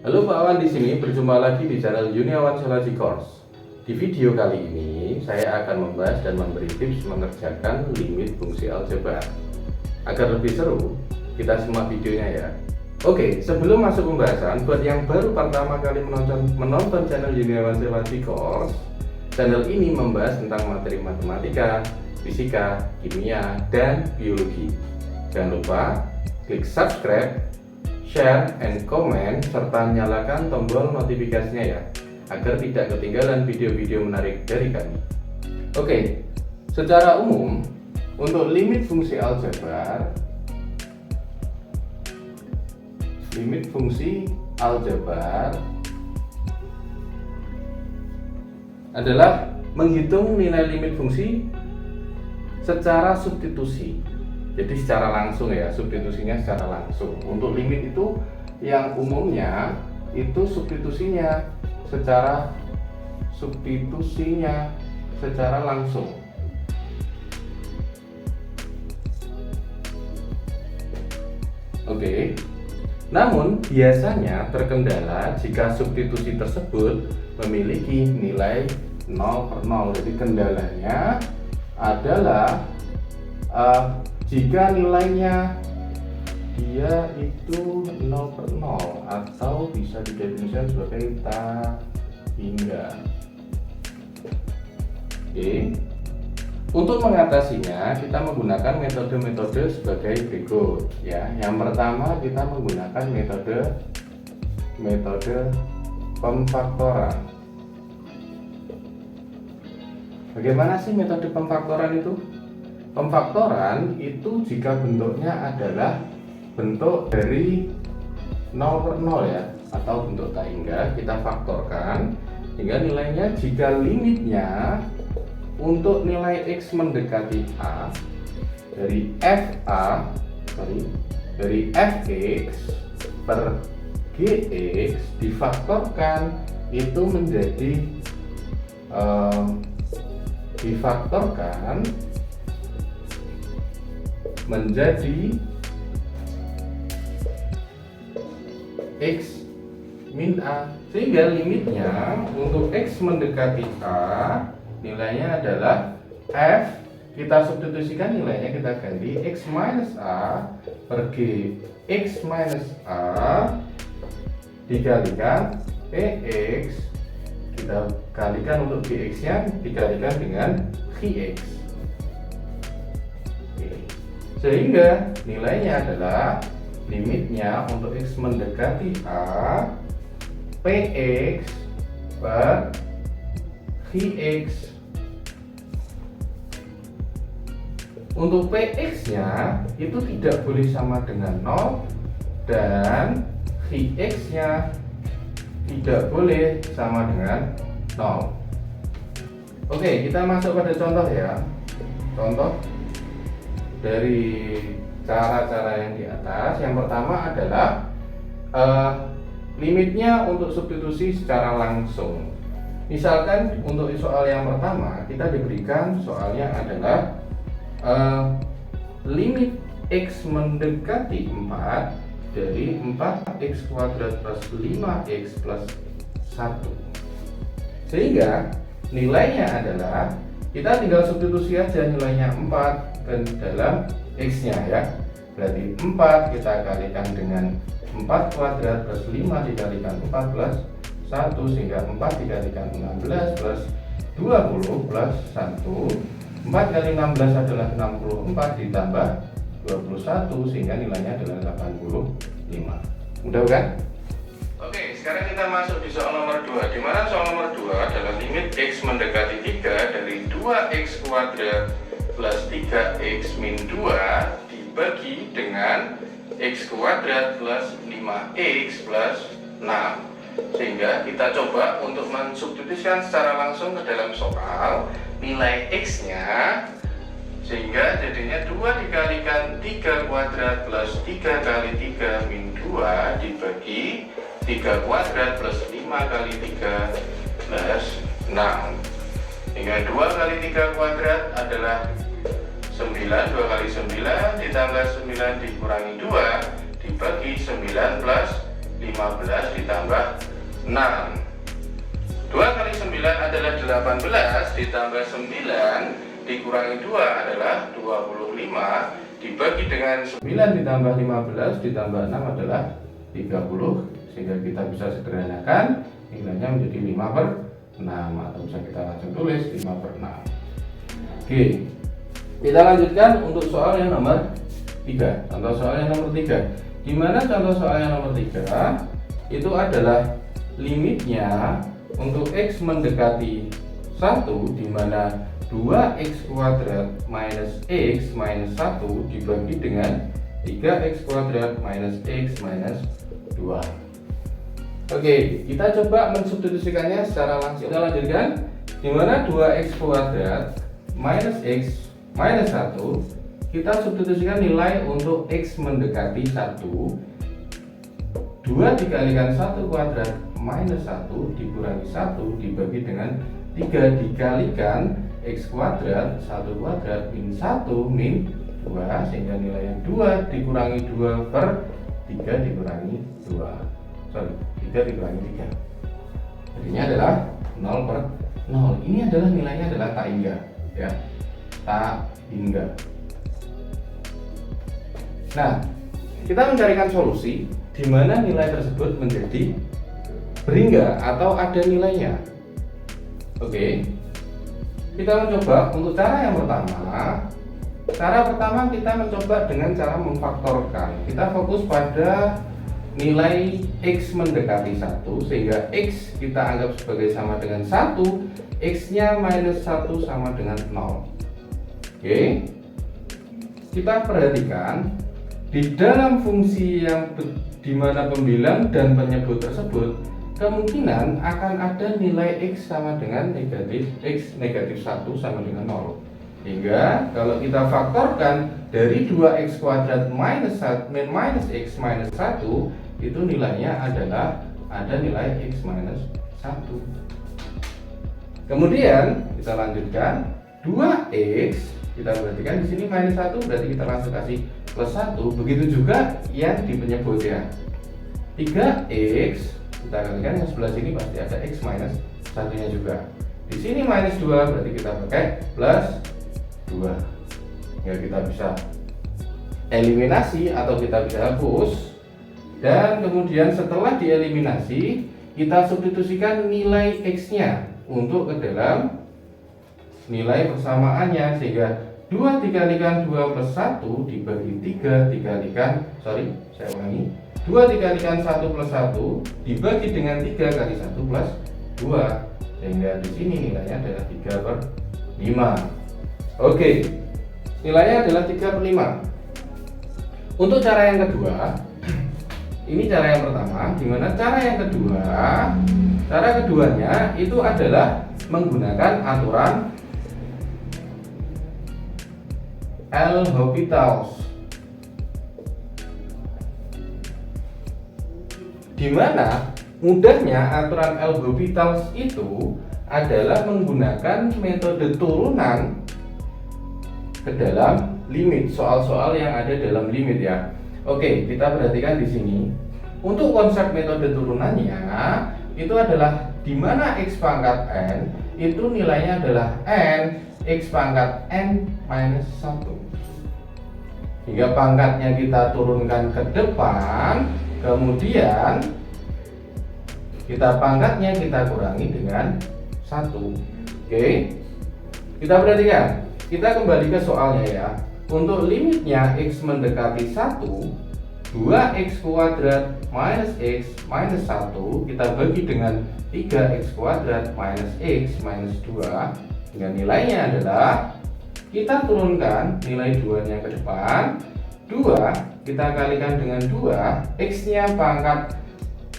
Halo Pak Awan, di sini berjumpa lagi di channel Yuniawan Solaji Course. Di video kali ini saya akan membahas dan memberi tips mengerjakan limit fungsi aljabar. Agar lebih seru, kita simak videonya ya. Oke, sebelum masuk pembahasan, buat yang baru pertama kali menonton channel Yuniawan Solaji Course, channel ini membahas tentang materi matematika, fisika, kimia, dan biologi. Jangan lupa klik subscribe, share, and comment, serta nyalakan tombol notifikasinya ya, agar tidak ketinggalan video-video menarik dari kami. Oke, secara umum, untuk limit fungsi aljabar, adalah menghitung nilai limit fungsi secara substitusi. Jadi secara langsung ya, substitusinya secara langsung. Untuk limit itu yang umumnya itu substitusinya secara langsung. Oke. Namun biasanya terkendala jika substitusi tersebut memiliki nilai 0/0. Jadi kendalanya adalah jika nilainya dia itu 0/0 atau bisa didefinisikan sebagai tak hingga. Oke. Untuk mengatasinya kita menggunakan metode-metode sebagai berikut ya. Yang pertama kita menggunakan metode pemfaktoran. Bagaimana sih metode pemfaktoran itu? Pemfaktoran itu jika bentuknya adalah bentuk dari 0/0 ya, atau bentuk tak hingga, kita faktorkan hingga nilainya jika limitnya untuk nilai X mendekati A dari Fx per Gx difaktorkan itu menjadi X min A, sehingga limitnya untuk X mendekati A nilainya adalah F, kita substitusikan nilainya, kita ganti X minus A per G X minus A dikalikan Px, kita kalikan untuk Gx nya dikalikan dengan Gx. Sehingga nilainya adalah limitnya untuk X mendekati A Px per Gx. Untuk Px nya itu tidak boleh sama dengan 0 dan Gx nya tidak boleh sama dengan 0. Oke, kita masuk pada contoh ya. Contoh dari cara-cara yang di atas. Yang pertama adalah limitnya untuk substitusi secara langsung. Misalkan untuk soal yang pertama kita diberikan soalnya adalah limit X mendekati 4 dari 4x kuadrat plus 5x plus 1, sehingga nilainya adalah kita tinggal substitusi aja nilainya 4 ke dalam X nya ya. Berarti 4 kita kalikan dengan 4 kuadrat plus 5 dikalikan 4 plus 1, sehingga 4 dikalikan 16 plus 20 plus 1. 4 kali 16 adalah 64 ditambah 21, sehingga nilainya adalah 85. Mudah kan? Oke, sekarang kita masuk di soal nomor 2, di mana soal nomor 2 adalah limit X mendekati 3 dari 2x kuadrat plus 3x min 2 dibagi dengan x kuadrat plus 5x plus 6. Sehingga kita coba untuk mensubstitusikan secara langsung ke dalam soal nilai X nya, sehingga jadinya 2 dikalikan 3 kuadrat plus 3 kali 3 min 2 dibagi 3 kuadrat plus 5 kali 3 plus 6, hingga 2 kali 3 kuadrat adalah 9, 2 kali 9 ditambah 9 dikurangi 2 dibagi 9 plus 15 ditambah 6. 2 kali 9 adalah 18 ditambah 9 dikurangi 2 adalah 25 dibagi dengan 9 ditambah 15 ditambah 6 adalah 30, sehingga kita bisa sederhanakan nilainya menjadi 5/6 atau bisa kita langsung tulis 5/6. Oke, kita lanjutkan untuk soal yang nomor 3. Contoh soal yang nomor 3, di mana contoh soal yang nomor 3 itu adalah limitnya untuk X mendekati 1, di mana 2x kuadrat minus x minus 1 dibagi dengan 3x kuadrat minus x minus 2. Oke, kita coba mensubstitusikannya secara langsung. Kita lanjutkan, di mana 2x kuadrat minus x minus 1, kita substitusikan nilai untuk x mendekati 1. 2 dikalikan 1 kuadrat minus 1 dikurangi 1 dibagi dengan 3 dikalikan x kuadrat 1 kuadrat min 1 min 2, sehingga nilainya 2 dikurangi 2 per 3 dikurangi 2. 3 dikurangi 3. Jadinya adalah 0/0. Ini adalah nilainya adalah tak hingga, ya. Tak hingga. Nah, kita mencarikan solusi di mana nilai tersebut menjadi berhingga atau ada nilainya. Oke, kita mencoba untuk cara yang pertama. Cara pertama kita mencoba dengan cara memfaktorkan. Kita fokus pada nilai x mendekati 1, sehingga x kita anggap sebagai sama dengan 1, x-nya minus 1 sama dengan 0. Oke, kita perhatikan di dalam fungsi yang di mana pembilang dan penyebut tersebut kemungkinan akan ada nilai x sama dengan negatif x negatif 1 sama dengan 0. Hingga kalau kita faktorkan dari 2x kuadrat minus x minus 1, itu nilainya adalah ada nilai x minus 1. Kemudian kita lanjutkan, 2x kita perhatikan di sini minus 1, berarti kita langsung kasih plus 1. Begitu juga yang di penyebut, ya. 3x kita kalikan yang sebelah sini pasti ada x minus 1-nya juga. Di sini minus 2, berarti kita pakai plus 2. Ya, kita bisa eliminasi atau kita bisa hapus. Dan kemudian setelah dieliminasi, kita substitusikan nilai x-nya untuk ke dalam nilai persamaannya, sehingga 2 dikalikan 2 plus 1 dibagi 3 dikalikan 2 dikalikan 1 plus 1 dibagi dengan 3 kali 1 plus 2, sehingga di sini nilainya adalah 3/5. Oke, nilainya adalah 3/5. Untuk cara yang kedua, ini cara yang pertama. Gimana cara yang kedua? Cara keduanya itu adalah menggunakan aturan L'Hopital's, di mana mudahnya aturan L'Hopital's itu adalah menggunakan metode turunan ke dalam limit, soal-soal yang ada dalam limit, ya. Oke, kita perhatikan di sini. Untuk konsep metode turunannya itu adalah di mana x pangkat n itu nilainya adalah n x pangkat n minus 1. Hingga pangkatnya kita turunkan ke depan, kemudian kita pangkatnya kita kurangi dengan 1. Oke, kita perhatikan, kita kembali ke soalnya, ya. Untuk limitnya x mendekati 1, 2x kuadrat minus x minus 1 kita bagi dengan 3x kuadrat minus x minus 2, dengan nilainya adalah kita turunkan nilai 2-nya ke depan. 2 kita kalikan dengan 2, x-nya pangkat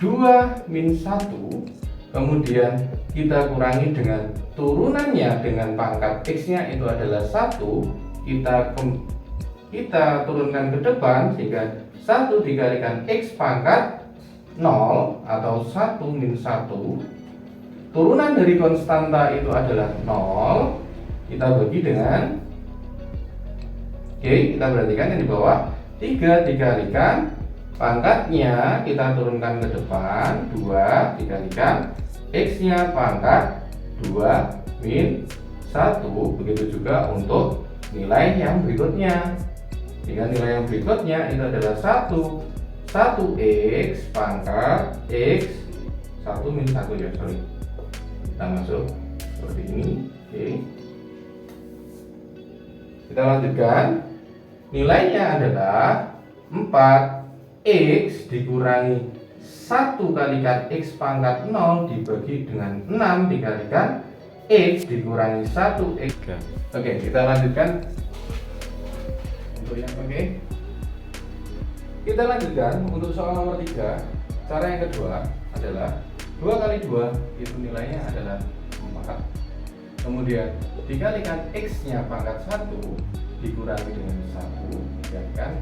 2 min 1, kemudian kita kurangi dengan turunannya dengan pangkat x-nya itu adalah 1, kita turunkan ke depan, sehingga 1 dikalikan x pangkat 0 atau 1 min 1, turunan dari konstanta itu adalah 0, kita bagi dengan, oke, kita perhatikan yang di bawah, 3 dikalikan Pangkatnya kita turunkan ke depan, 2 dikalikan X-nya pangkat 2 min 1. Begitu juga untuk nilai yang berikutnya. Dengan nilai yang berikutnya itu adalah 1 X pangkat X 1 min 1 ya, sorry. Kita masuk seperti ini. Oke. Kita lanjutkan. Nilainya adalah 4X dikurangi 1 kalikan X pangkat 0 dibagi dengan 6 dikalikan X dikurangi 1X. Oke, kita lanjutkan untuk yang Kita lanjutkan untuk soal nomor 3. Cara yang kedua adalah 2 kali 2 itu nilainya adalah 4. Kemudian dikalikan X-nya pangkat 1 dikurangi dengan 1 dikalikan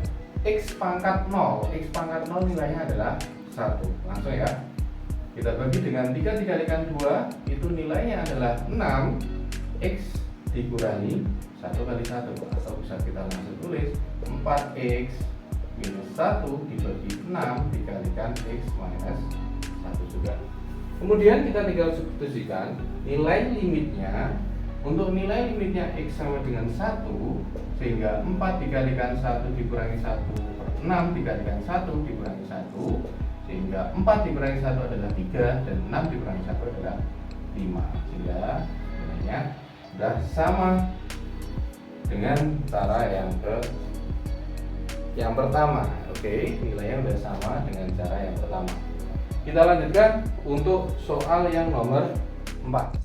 X pangkat 0. X pangkat 0 nilainya adalah 1. Langsung ya. Kita bagi dengan 3 dikalikan 2 itu nilainya adalah 6. X dikurangi 1 kali 1, atau bisa kita langsung tulis 4X minus 1 dibagi 6 dikalikan X minus 1 juga. Kemudian kita tinggal substitusikan nilai limitnya. Untuk nilai limitnya X sama dengan 1, sehingga 4 dikalikan 1 dikurangi 1 per 6 dikalikan 1 dikurangi 1, sehingga 4 dikurangi 1 adalah 3 dan 6 dikurangi 1 adalah 5, sehingga nilainya sudah sama dengan cara yang pertama. Oke, nilainya sudah sama dengan cara yang pertama. Kita lanjutkan untuk soal yang nomor 4.